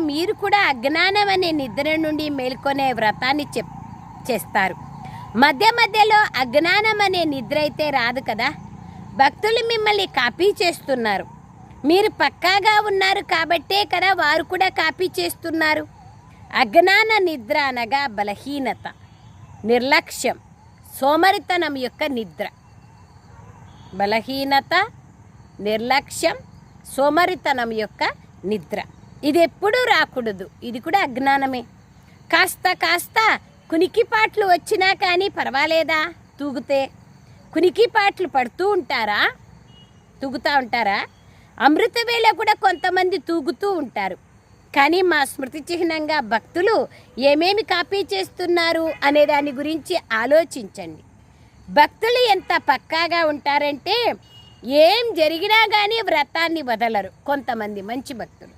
మీరు కూడా అజ్ఞానం అనే నిద్ర నుండి మేల్కొనే వ్రతాన్ని చేస్తారు. మధ్య మధ్యలో అజ్ఞానం అనే నిద్ర అయితే రాదు కదా. భక్తులు మిమ్మల్ని కాపీ చేస్తున్నారు. మీరు పక్కాగా ఉన్నారు కాబట్టే కదా వారు కూడా కాపీ చేస్తున్నారు. అజ్ఞాన నిద్ర అనగా బలహీనత, నిర్లక్ష్యం, సోమరితనం యొక్క నిద్ర. బలహీనత, నిర్లక్ష్యం, సోమరితనం యొక్క నిద్ర. ఇది ఎప్పుడూ రాకూడదు. ఇది కూడా అజ్ఞానమే. కాస్త కునికిపాట్లు వచ్చినా కానీ పర్వాలేదా? తూగితే కునికిపాట్లు పడుతూ ఉంటారా? తూగుతూ ఉంటారా? అమృతవేళ కూడా కొంతమంది తూగుతూ ఉంటారు. కానీ మా స్మృతి చిహ్నంగా భక్తులు ఏమేమి కాపీ చేస్తున్నారు అనే దాని గురించి ఆలోచించండి. భక్తులు ఎంత పక్కాగా ఉంటారంటే ఏం జరిగినా కానీ వ్రతాన్ని వదలరు కొంతమంది మంచి భక్తులు.